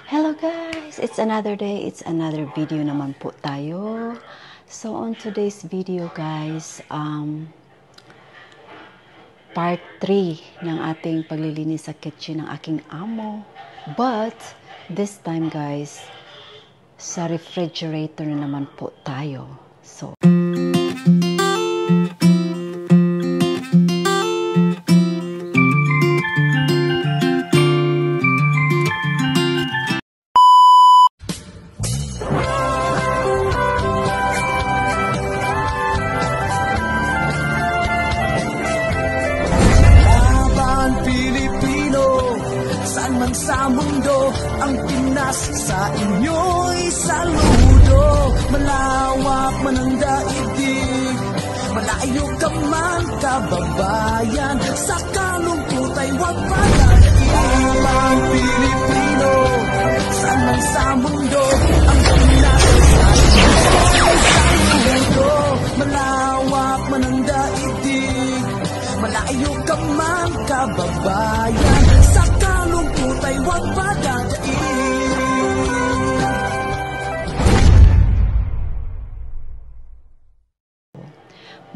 Hello guys! It's another day, it's another video naman po tayo. So on today's video guys, part 3 ng ating paglilinis sa kitchen ng aking amo. But this time guys, sa refrigerator na naman po tayo. So sa mundo, ang Pinas sa inyo'y saludo. Malawak man ang daigdig, malayo ka man kababayan, sa kalungkot ay huwag palatiin. Ang Pilipino, saan man sa mundo, ang Pinas sa inyo'y saludo. Malawak man ang daigdig, malayo ka man kababayan, sa kalungkot ay huwag padadain.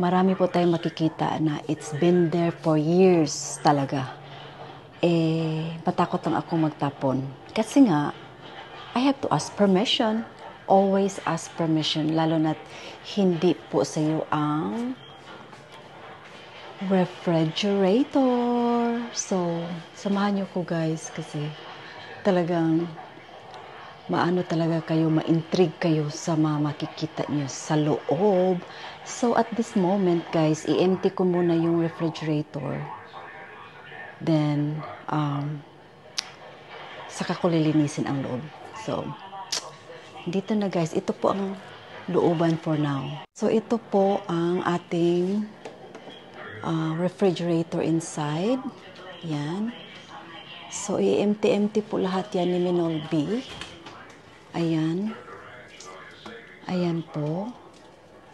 marami po tayong makikita na it's been there for years talaga. Matakot lang ako magtapon. Kasi nga, I have to ask permission. Always ask permission. Lalo na't hindi po sa iyo ang refrigerator. So, samahan niyo ko guys kasi talagang maano talaga kayo, ma-intrigue kayo sa mga makikita niyo sa loob. So, at this moment guys, i-empty ko muna yung refrigerator. Then, saka ko lilinisin ang loob. So, dito na guys, ito po ang looban for now. So, ito po ang ating refrigerator inside. Yan. So, i-empty-empty po lahat yan ni Minol B. Ayan. Ayan po.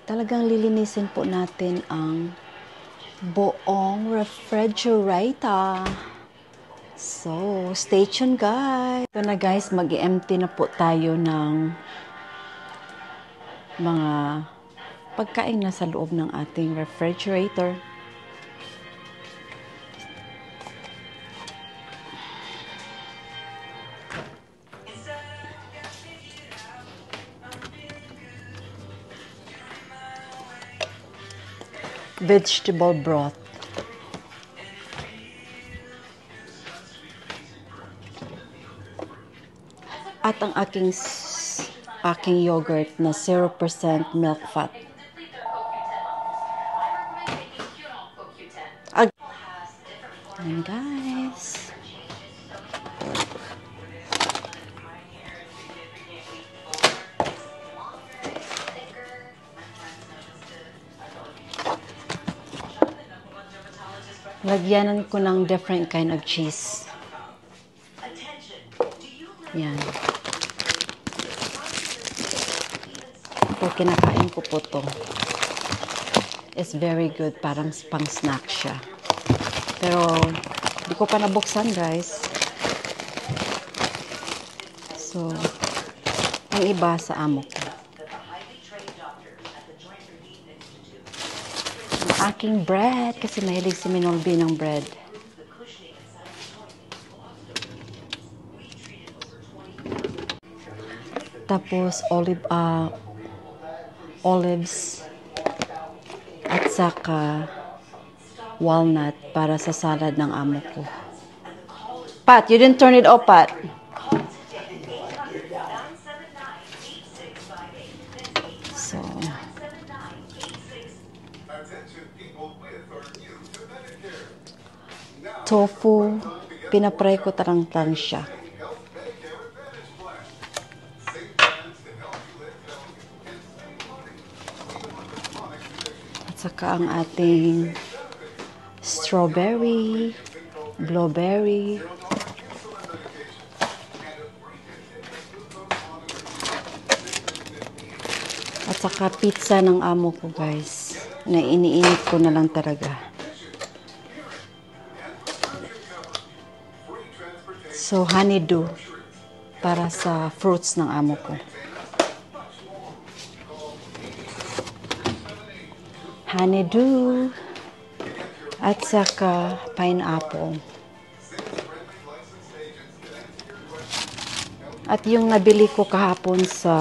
Talagang lilinisin po natin ang buong refrigerator. So, stay tuned guys. Ito na guys, mag-empty na po tayo ng mga pagkain na sa loob ng ating refrigerator. Vegetable broth. At ang aking yogurt na 0% milk fat. Ayan guys. Lagyanan ko ng different kind of cheese. Yan. Ito, kinakain ko po to. It's very good. Parang pang snack siya. Pero, di ko pa nabuksan, guys. So, ang iba sa amo ko. Aking bread kasi mahilig si Minol B ng bread. Tapos olives at saka walnut para sa salad ng amo ko. Pat, you didn't turn it off, Pat. So, tofu, pinapray ko tarang-tarang siya. At saka ang ating strawberry, blueberry, at saka pizza ng amo ko guys, na iniinit ko na lang talaga. So, honeydew. para sa fruits ng amo ko. Honeydew at saka pineapple. At yung nabili ko kahapon sa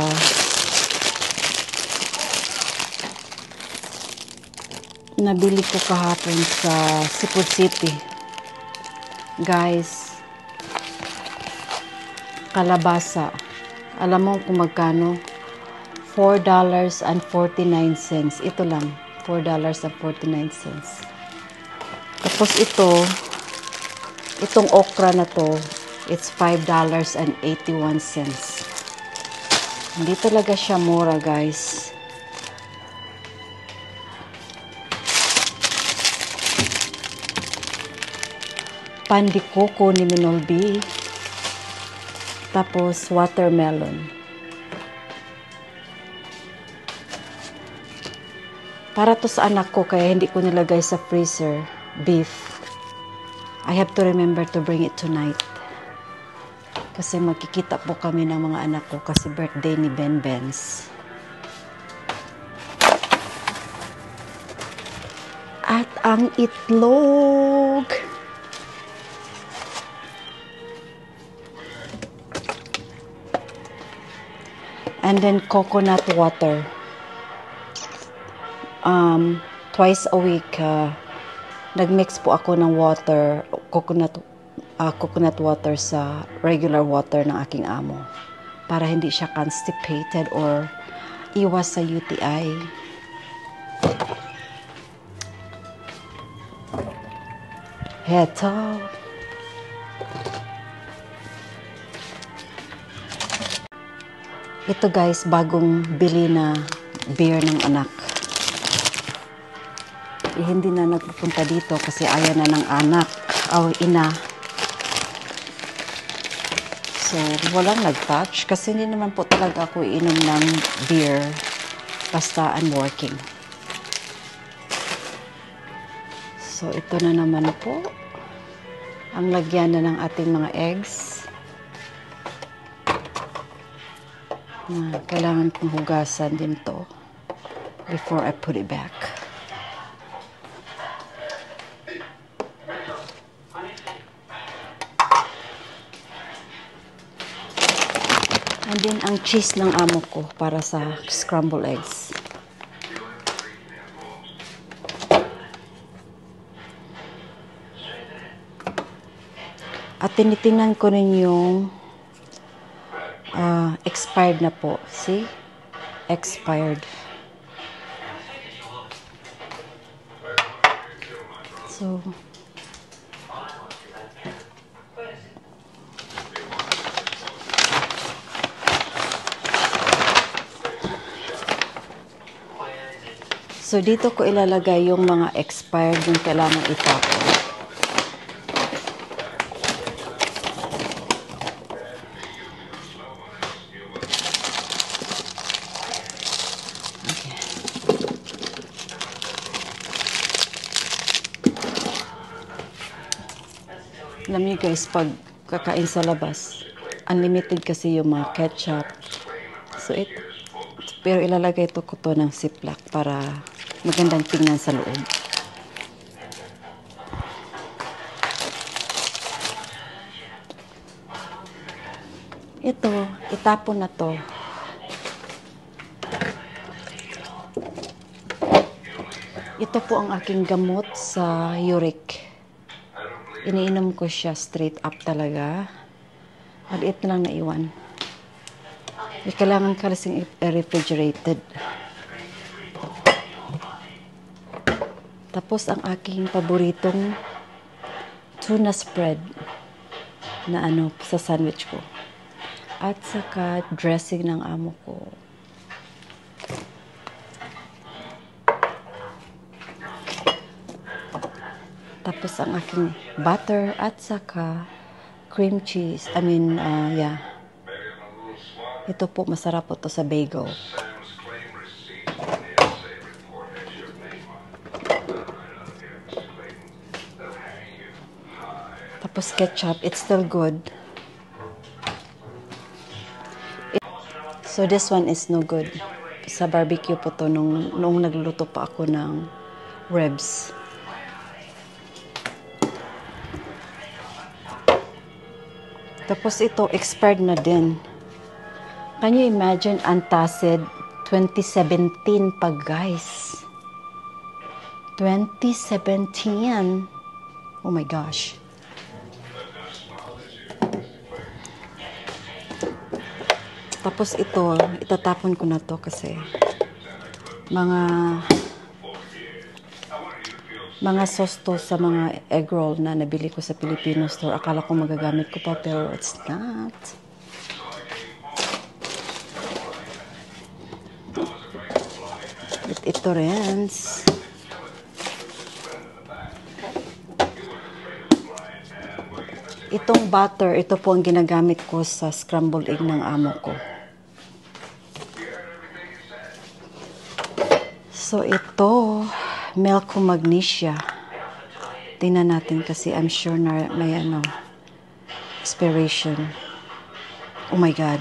Cebu City. Guys, kalabasa. Alam mo kung magkano? $4.49. Ito lang, $4.49. Tapos itong okra na to, it's $5.81. Hindi talaga siya mura, guys. Pandikoko ni Minolbi. Tapos watermelon. Para to sa anak ko, kaya hindi ko nilagay sa freezer. Beef. I have to remember to bring it tonight. Kasi magkikita po kami ng mga anak ko kasi birthday ni Ben Benz. At ang itlog. And then coconut water. Twice a week, nagmix po ako ng coconut water sa regular water ng aking amo para hindi siya constipated or iwas sa UTI. Heto. Ito guys, bagong bili na beer ng anak. Hindi na nagpupunta dito kasi ayaw na ng anak o ina. So, walang nag-touch kasi hindi naman po talaga ako iinom ng beer basta I'm working. So, ito na naman po ang lagyan na ng ating mga eggs. Kailangan kong hugasan din to before I put it back. And then ang cheese ng amo ko para sa scrambled eggs. At tinitingnan ko rin yung expired na po. See? Expired. So, dito ko ilalagay yung mga expired yung kailangan itapon. Alam niyo guys, pag kakain sa labas, unlimited kasi yung mga ketchup. So, pero ilalagay ko to ng Ziploc para magandang tingnan sa loob. Ito, itapon na to. Ito po ang aking gamot sa uric. Iniinom ko siya straight up talaga. Maliit na lang naiwan. Kailangan kasing refrigerated. Tapos ang aking paboritong tuna spread na sa sandwich ko. At saka dressing ng amo ko. Tapos ang aking butter at saka cream cheese. Ito po, masarap po to sa bagel. Tapos ketchup, it's still good. So this one is no good. Sa barbecue po to nung nagluluto pa ako ng ribs. Tapos ito, expired na din. Can you imagine, antacid, 2017 pa guys. 2017. Oh my gosh. Tapos ito, itatapon ko na to kasi mga sauce to sa mga egg roll na nabili ko sa Filipino store. Akala ko magagamit ko pa pero it's not. Ito rin. Itong butter, ito po ang ginagamit ko sa scrambled egg ng amo ko. So ito, milk magnesia. Tingnan natin kasi I'm sure na may expiration. Oh my God.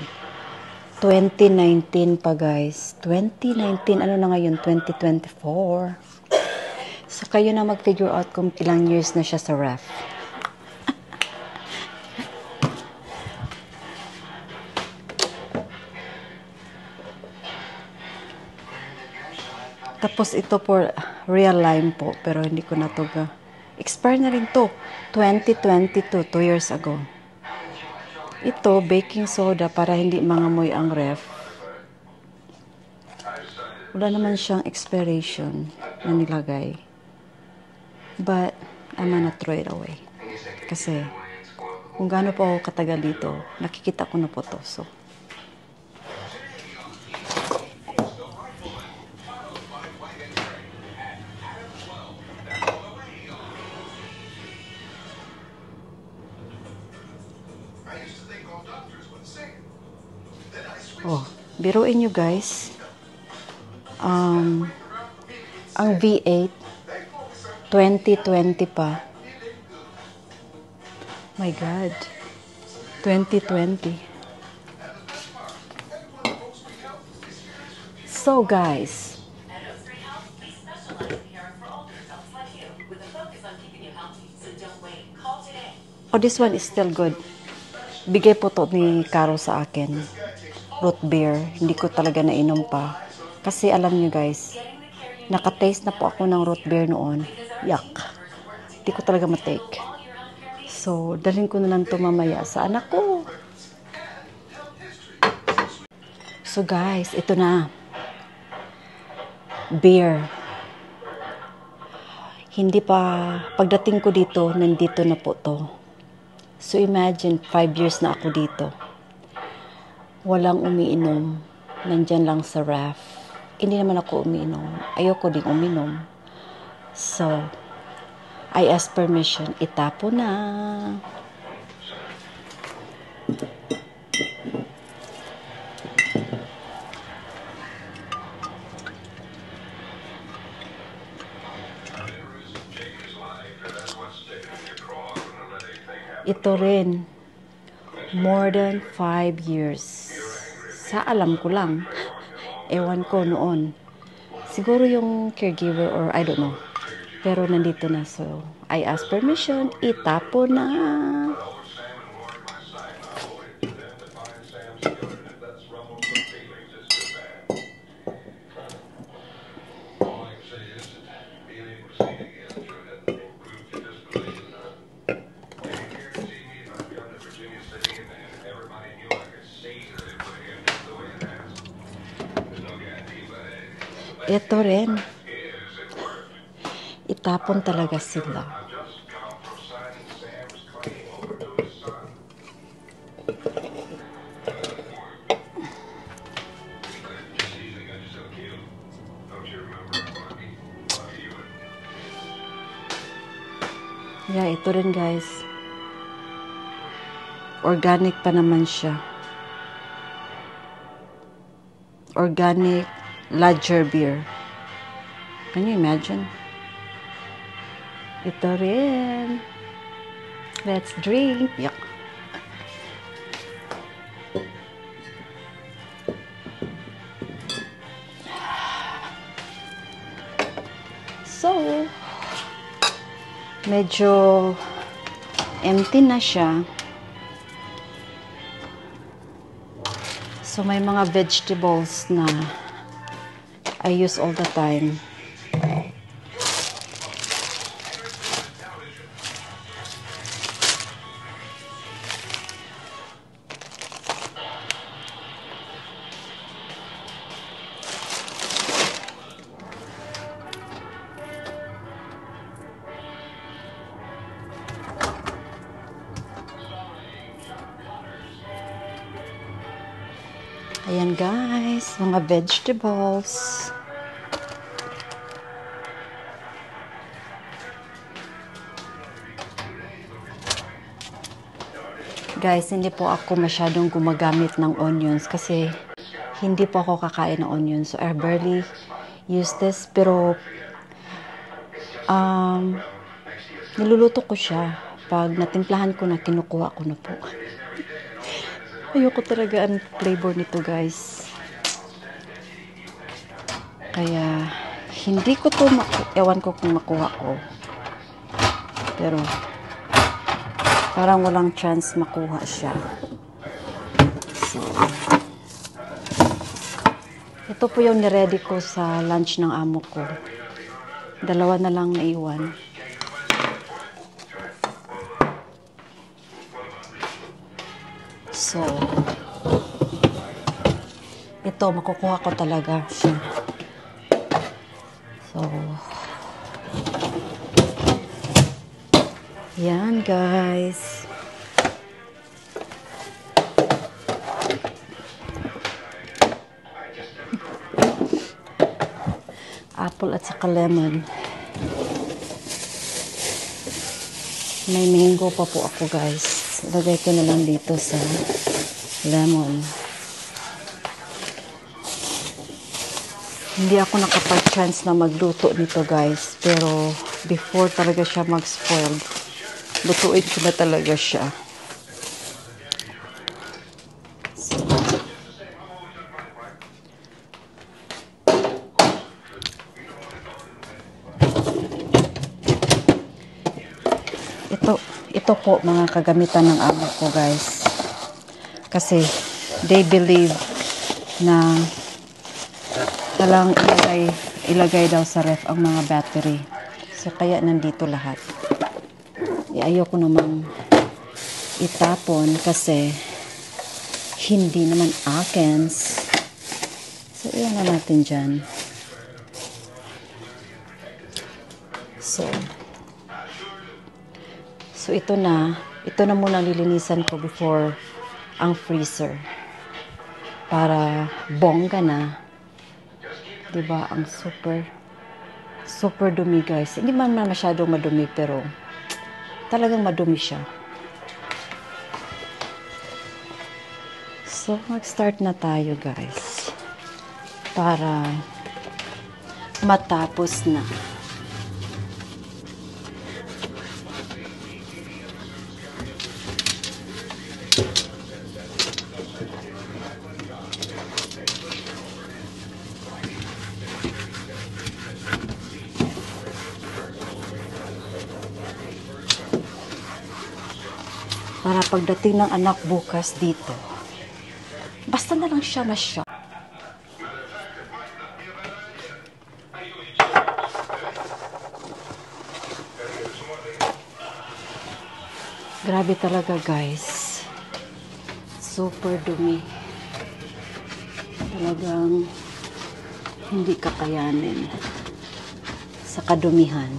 2019 pa guys. 2019, ano na ngayon? 2024. So kayo na mag-figure out kung ilang years na siya sa ref. Tapos ito for real lime po, pero hindi ko na to expire na rin to. 2022, 2 years ago. Ito, baking soda para hindi mangamoy ang ref. Wala naman siyang expiration na nilagay. But, I'm gonna throw it away. Kasi, kung gaano po ako katagal dito, nakikita ko na po to. So, oh, biruin nyo guys. Ang V8 2020 pa. My God. 2020. So guys, oh, this one is still good. Bigay po to ni Caro sa akin. Root beer. Hindi ko talaga nainom pa. Kasi alam niyo guys, nakataste na po ako ng root beer noon. Yuck. Hindi ko talaga matake. So, dalhin ko na lang ito mamaya sa anak ko. So guys, ito na. Beer. Hindi pa, pagdating ko dito, nandito na po to. So imagine, 5 years na ako dito. Walang umiinom. Nandyan lang sa ref. Hindi naman ako umiinom. Ayoko ding uminom. So, I ask permission. Itapo na. Ito rin. More than 5 years. Sa alam ko lang. Ewan ko noon. Siguro yung caregiver or I don't know. Pero nandito na. So, I ask permission. Itapo na. Ito rin. Itapon talaga sila. Yeah, ito rin guys. Organic pa naman siya. Organic lager beer. Can you imagine? Ito rin. Let's drink. Yuck. medyo empty na siya. So, may mga vegetables na I use all the time. Ayan guys, mga vegetables. Guys, hindi po ako masyadong gumagamit ng onions kasi hindi po ako kakain ng onions. So, I barely use this. Pero, niluluto ko siya. Pag natimplahan ko na, kinukuha ko na po. Ayoko talaga ang flavor nito, guys. Kaya, hindi ko to ewan ko kung makuha ko. Pero, parang walang chance makuha siya. So, ito po yung niready ko sa lunch ng amo ko. Dalawa na lang naiwan. So, ito, makukuha ko talaga siya. So, yan guys. Apple at saka lemon. May mango pa po ako guys. Lagay ko na lang dito sa lemon. Hindi ako nakapag-chance na magluto nito guys. Pero before talaga siya mag-spoil, lutuin ko na talaga siya. So, ito po mga kagamitan ng amo ko guys. Kasi they believe na talang ilagay daw sa ref ang mga battery. So kaya nandito lahat. Ayoko namang itapon kasi hindi naman akens. So iyan na natin dyan. So ito na muna lilinisan ko before ang freezer. Para bongga na. 'Di ba? Ang super dumi guys. Hindi man masyadong madumi pero talagang madumi siya. So mag-start na tayo guys. Para matapos na. Para pagdating ng anak bukas dito, basta na lang siya ma-shock. Grabe talaga guys. Super dumi. Talagang hindi kakayanin sa kadumihan.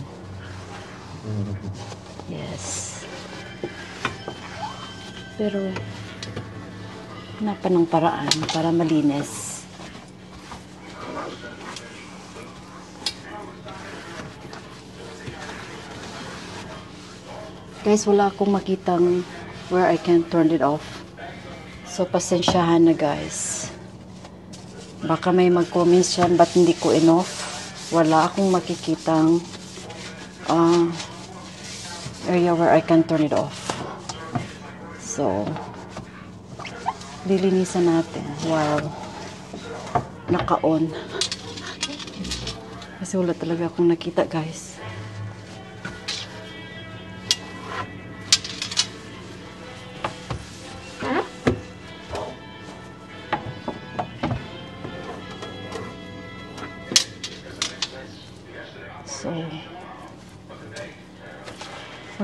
Yes. Pero, hanapan ng paraan para malinis. Guys, wala akong makitang where I can turn it off. So, pasensyahan na guys. Baka may mag-comments yan, ba't hindi ko in-off? Wala akong makikitang area where I can turn it off. So, lilinisan natin while naka-on. Kasi wala talaga akong nakita, guys.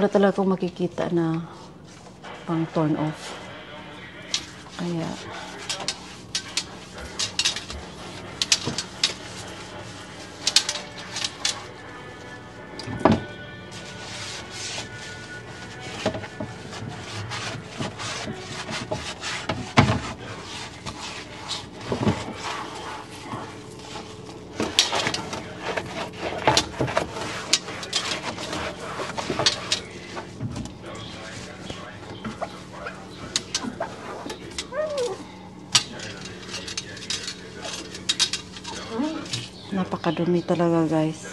Wala talaga akong makikita na pang turn off. Kaya, napakadumi talaga guys.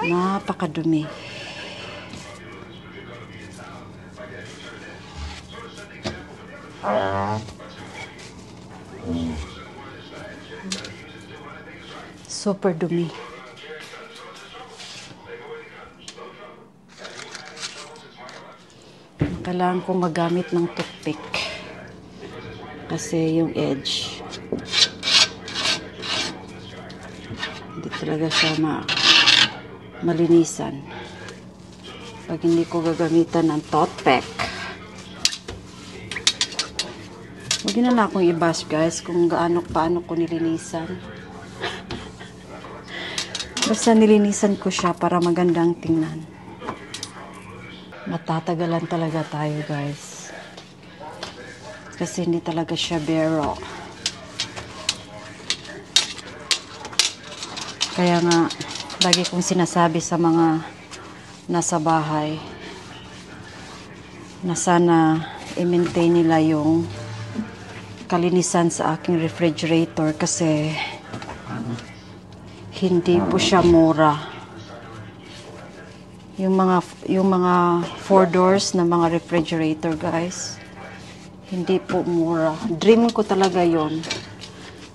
Napakadumi. Super dumi. Kailangan ko magamit ng toothpick. Kasi yung edge hindi talaga siya malinisan pag hindi ko gagamitan ng toothpick. Huwag na lang akong i-bash guys kung paano ko nilinisan. Basta nilinisan ko siya para magandang tingnan. Matatagalan talaga tayo guys. Kasi hindi talaga siya bero. Kaya nga, lagi kong sinasabi sa mga nasa bahay na sana i-maintain nila yung kalinisan sa aking refrigerator kasi hindi po siya mura. Yung mga 4 doors na mga refrigerator guys, hindi po mura. Dream ko talaga yon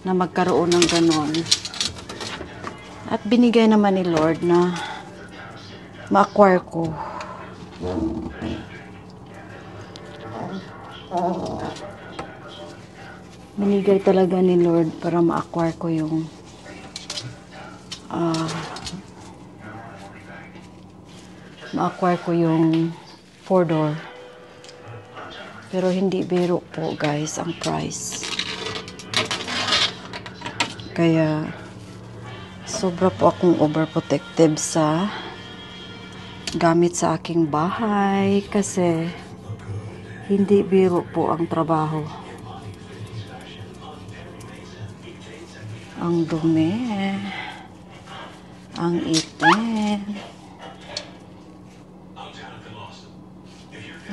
na magkaroon ng ganon. At binigay naman ni Lord na ma-acquire ko. Binigay talaga ni Lord para ma-acquire ko yung ma-acquire ko yung 4-door. Pero hindi biro po guys ang price. Kaya sobra po akong overprotective sa gamit sa aking bahay kasi hindi biro po ang trabaho. Ang dumi, ang itim.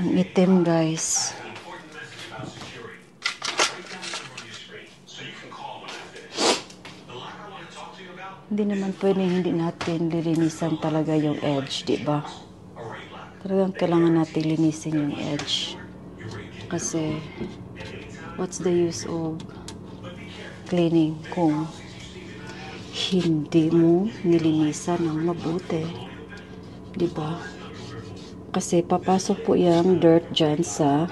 Ang itim guys. Hindi naman pwedeng hindi natin lilinisan talaga yung edge, di ba? Talagang kailangan natin linisin yung edge. Kasi, what's the use of cleaning kung hindi mo nilinisan ng mabuti? Di ba? Kasi papasok po yung dirt dyan sa...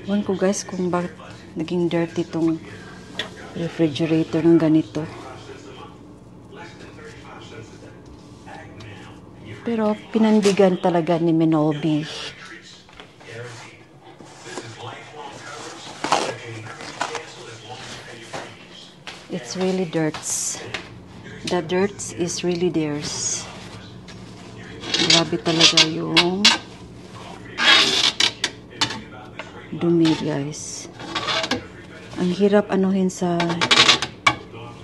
Ewan ko guys kung bakit naging dirty itong refrigerator ng ganito. Pero pinandigan talaga ni Minobi. It's really dirts. The dirt is really theirs. Grabe talaga yung dumi guys. Ang hirap anuhin sa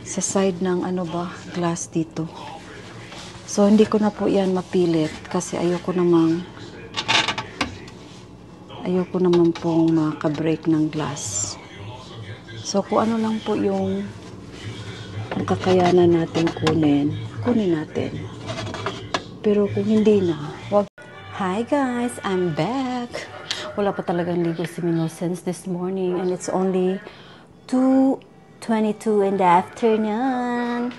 side ng glass dito. So hindi ko na po yan mapilit kasi ayoko naman pong maka-break ng glass. So kung ano lang po yung kakayanan natin kunin natin. Pero kung hindi na, wag. Hi guys, I'm back. Wala pa talagang ligo si Mino since this morning and it's only 2:22 in the afternoon.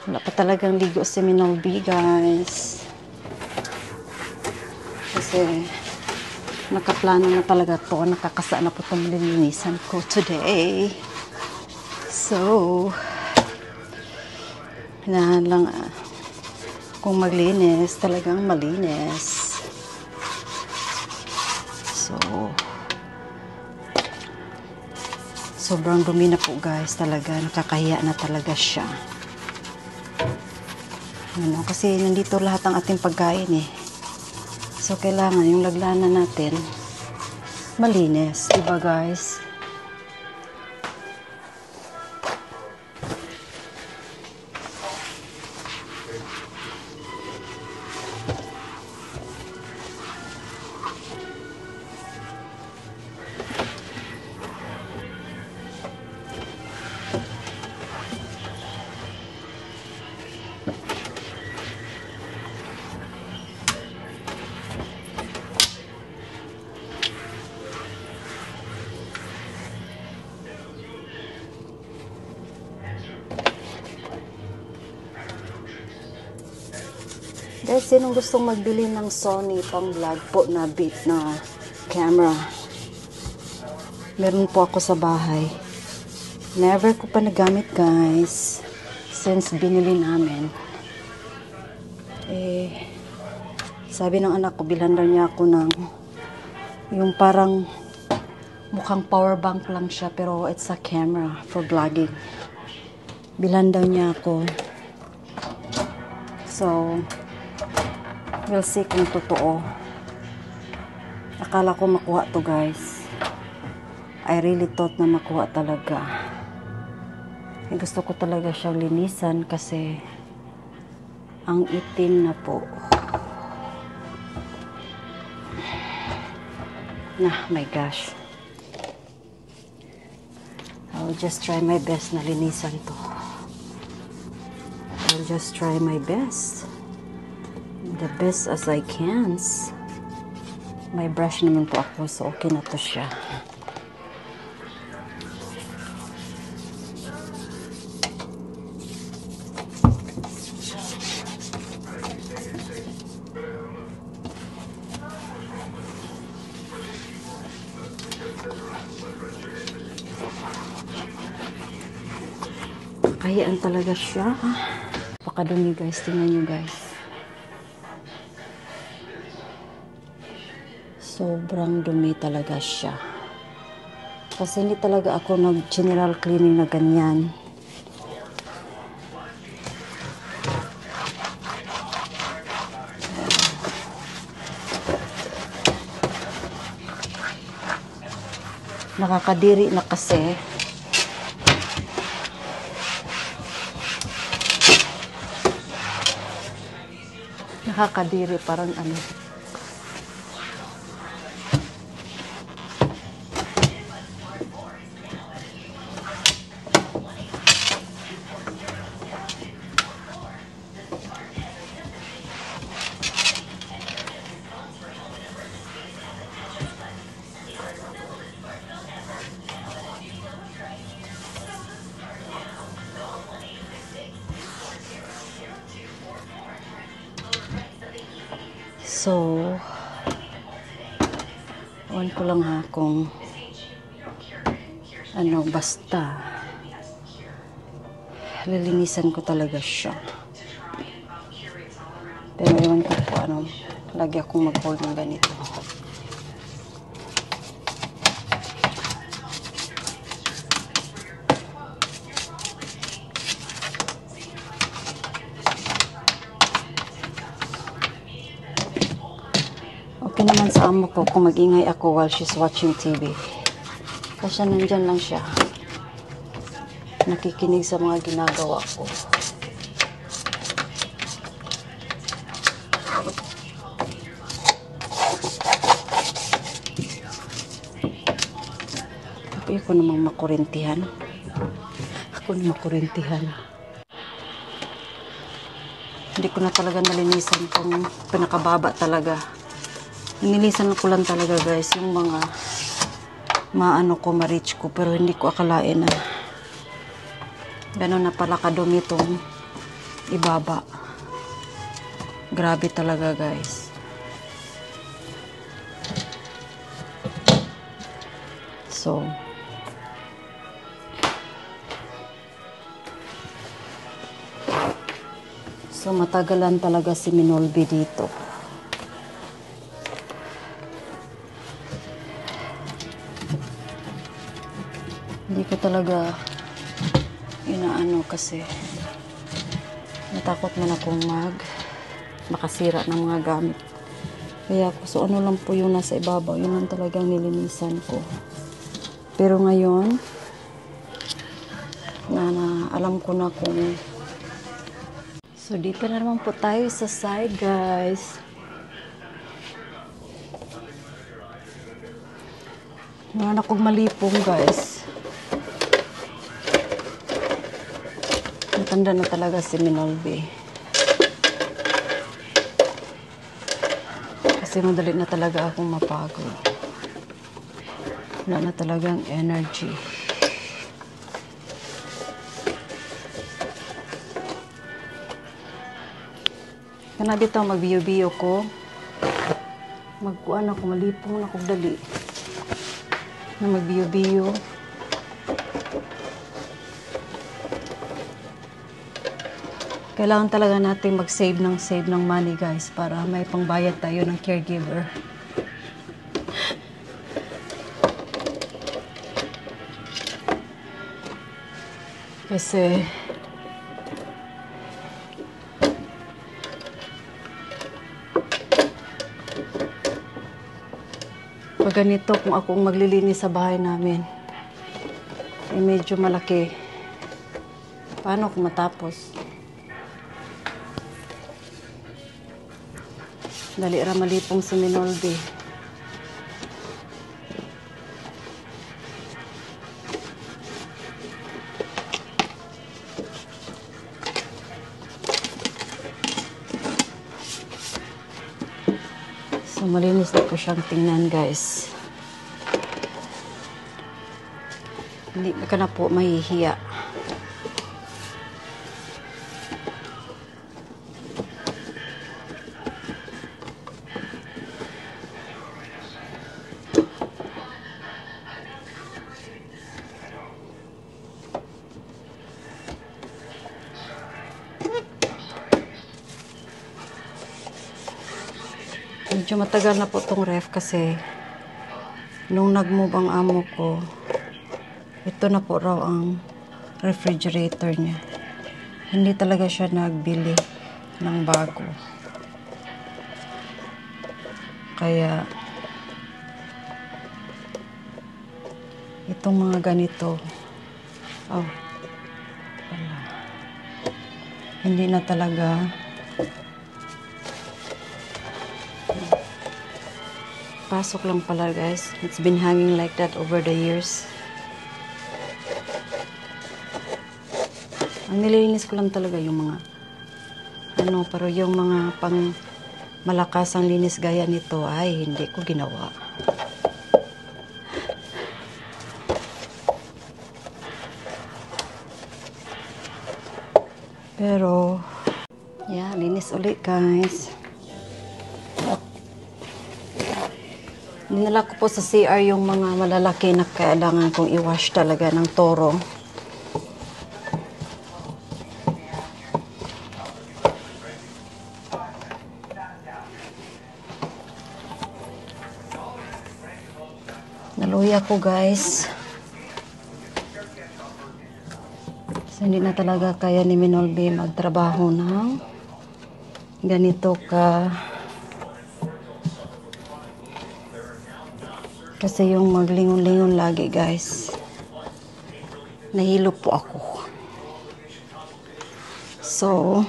Wala pa talagang ligo si Minobi guys. Kasi Nakaplano na talaga to. Nakakasa na po itong lilinisan ko today. So, hinahan lang kung maglinis, talagang malinis. So, sobrang dumi na po guys, talaga. Nakakahiya na talaga siya. Ano, kasi nandito lahat ang ating pagkain eh. So, kailangan yung laglanan natin malinis. Diba guys? Guys, sinong gustong magbili ng Sony pang vlog po na bit na camera? Meron po ako sa bahay. Never ko pa nagamit guys. Since binili namin. Sabi ng anak ko, bilhan daw niya ako ng yung parang mukhang power bank lang siya pero it's a camera for vlogging. Bilhan daw niya ako. So, we'll see kung totoo. Akala ko makuha to guys. I really thought na makuha talaga. Gusto ko talaga siyang linisan kasi ang itim na po. My gosh. I'll just try my best na linisan to. I'll just try my best. The best as I can. May brush naman po ako, so okay na to siya. Kayaan talaga siya. Napakadumi guys, tingnan nyo guys. Sobrang dumi talaga siya. Kasi hindi talaga ako nag-general cleaning na ganyan. Nakakadiri na kasi. Nakakadiri, parang ano. So, ewan ko lang ha kung ano, basta lilinisan ko talaga siya. Pero ewan ko po ano, lagi akong mag-hold ng ganito. Okay naman sa amo ko kung mag-ingay ako while she's watching TV. Kasi nandyan lang siya. Nakikinig sa mga ginagawa ko. Ako namang makurentihan. Ako namang makurentihan. Hindi ko na talaga nalinisan kung pinakababa talaga. Nilinisan ko lang talaga guys yung mga maano ko, ma-reach ko, pero hindi ko akalain na gano'n na pala kadumi itong ibaba. Grabe talaga guys. So matagalan talaga si Minolby dito. Hindi ko talaga inaano kasi natakot man akong makasira ng mga gamit. Kaya so ano lang po yung nasa ibabaw, yun lang talagang nilinisan ko. Pero ngayon, alam ko na kung... So dito na naman po tayo sa side, guys. Meron akong malipong, guys. Matanda na talaga si Minolby. Kasi madali na talaga akong mapagod. Wala na talagang energy. Kana bitaw magbiyo-biyo ko. Magkuan ako, malipong na kong dali. Na magbiyo-biyo. Kailangan talaga natin mag-save ng money, guys, para may pangbayad tayo ng caregiver. Kasi pag ganito, kung akong maglilinis sa bahay namin, eh medyo malaki. Paano kung matapos? Dali ra malipong si Minolby. So malinis na po siyang tingnan, guys. Hindi ka na po mahihiya. Medyo matagal na po itong ref kasi nung nag-move ang amo ko, ito na po raw ang refrigerator niya. Hindi talaga siya nagbili ng bago. Kaya itong mga ganito, hindi na talaga pasok lang pala, guys. It's been hanging like that over the years. Ang nililinis ko lang talaga yung mga pero yung mga pang malakas ang linis gaya nito ay hindi ko ginawa. Pero yeah, linis ulit, guys. Dinala ko po sa CR yung mga malalaki na kailangan kong i-wash talaga ng toro. Naluya ko, guys. So, hindi na talaga kaya ni Minolby magtrabaho ng ganito ka. Kasi yung maglingon-lingon lagi, guys, nahilo po ako. So,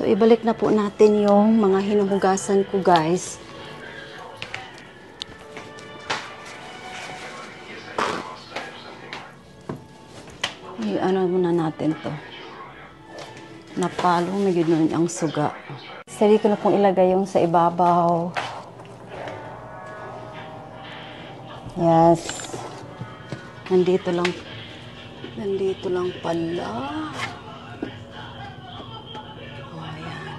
ibalik na po natin yung mga hinuhugasan ko, guys. ano muna natin to. Napalo, may gano'n ang suga. Sari ko na pong ilagay yung sa ibabaw. Yes. Nandito lang pala. Oh, ayan.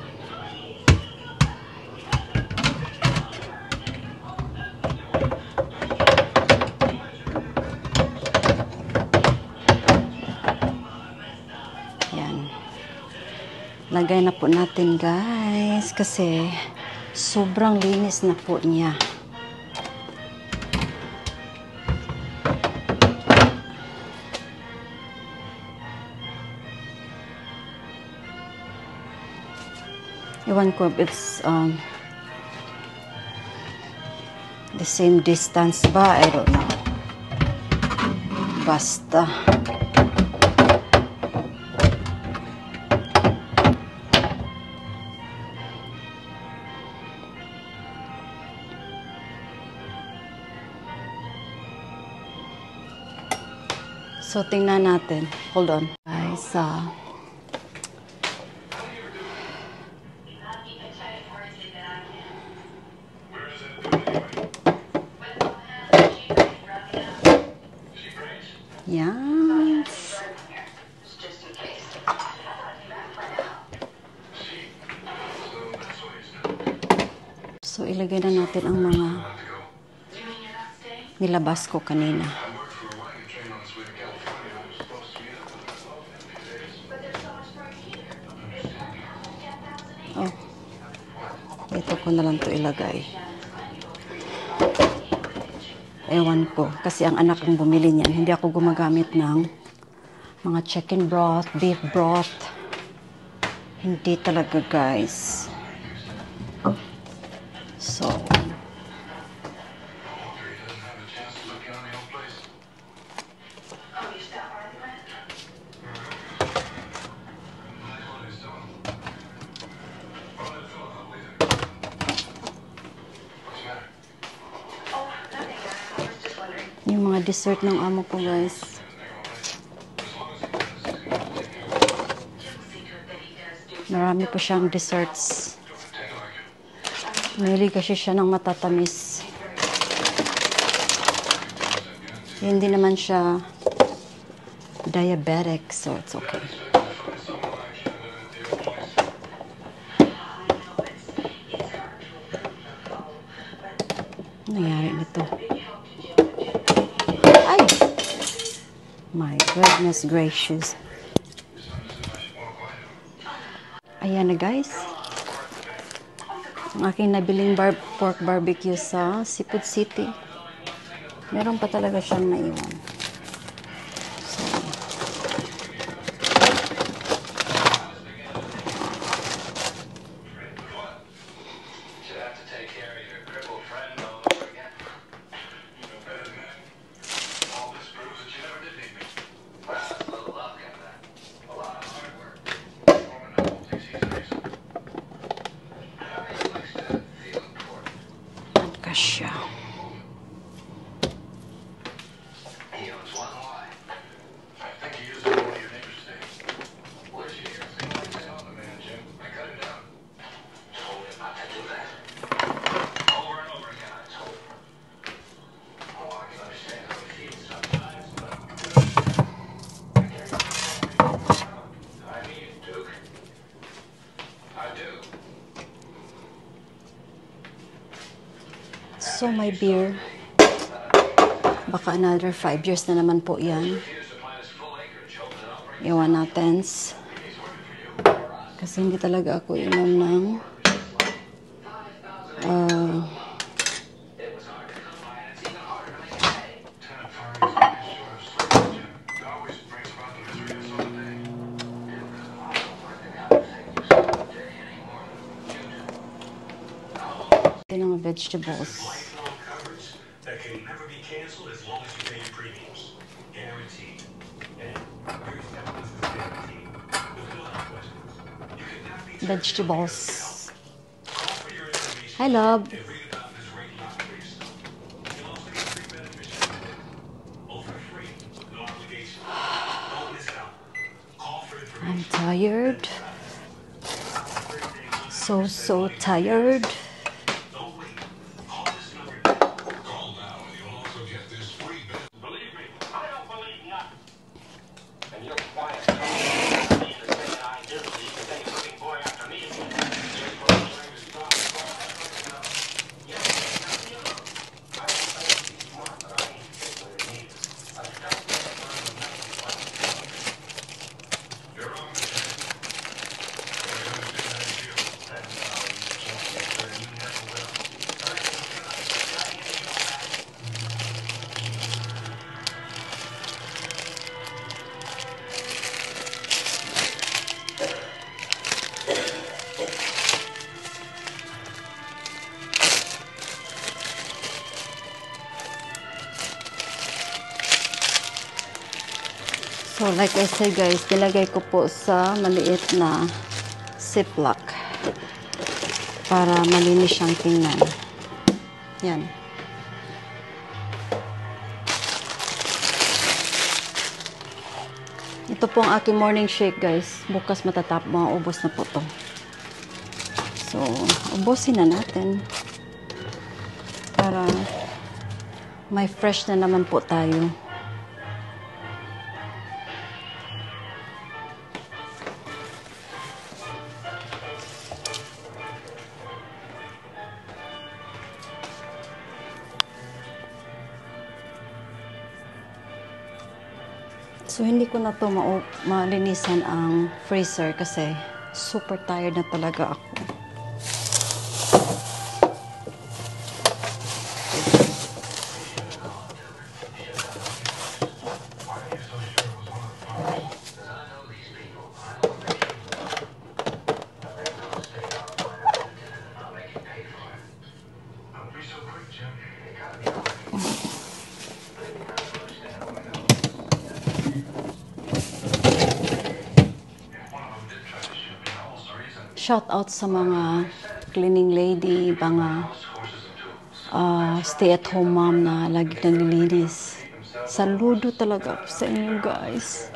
Ayan. Lagay na po natin, guys, kasi sobrang linis na po niya. Ewan ko if it's the same distance ba? I don't know. Basta. So, tingnan natin. Hold on. Guys, yes. So, ilagay na natin ang mga nilabas ko kanina. Oh, ito ko na lang to ilagay. Ewan ko, kasi ang anak ang bumili niyan. Hindi ako gumagamit ng mga chicken broth, beef broth. Hindi talaga, guys. So, yung mga dessert ng amo ko, guys. Marami pa siyang desserts. Mahilig kasi siya ng matatamis. Hindi naman siya diabetic, so it's okay. Ano nangyari nito? Ay! My goodness gracious. Ayan na, guys. Ang aking nabiling pork barbecue sa Seafood City. Meron pa talaga siyang naiwan. So, siya. So, my beer, baka another 5 years na naman po yan. Iwan natin. Kasi hindi talaga ako inom ng ng vegetables. That can never be canceled as long as you pay your premiums. Guaranteed. And here's guaranteed. You'll have questions. You can now be Vegetables. call for your information Hi, love. and read about this rate increase. You'll also get free beneficiaries. All for free. No obligation. Don't miss out. tired. So tired. Believe me, I don't believe nothing. And you're quiet. You can say that I do. You can say you're looking boy after me. So, like I said guys, nilagay ko po sa maliit na ziplock para malinis siyang tingnan. Yan. Ito po ang aking morning shake guys. Bukas maubos na po to. So, ubusin na natin. Para may fresh na naman po tayo. So, hindi ko na to malinisan ang freezer kasi super tired na talaga ako. Shout out sa mga cleaning lady, mga stay-at-home mom na lagi naglilinis. Saludo talaga ako sa inyo guys.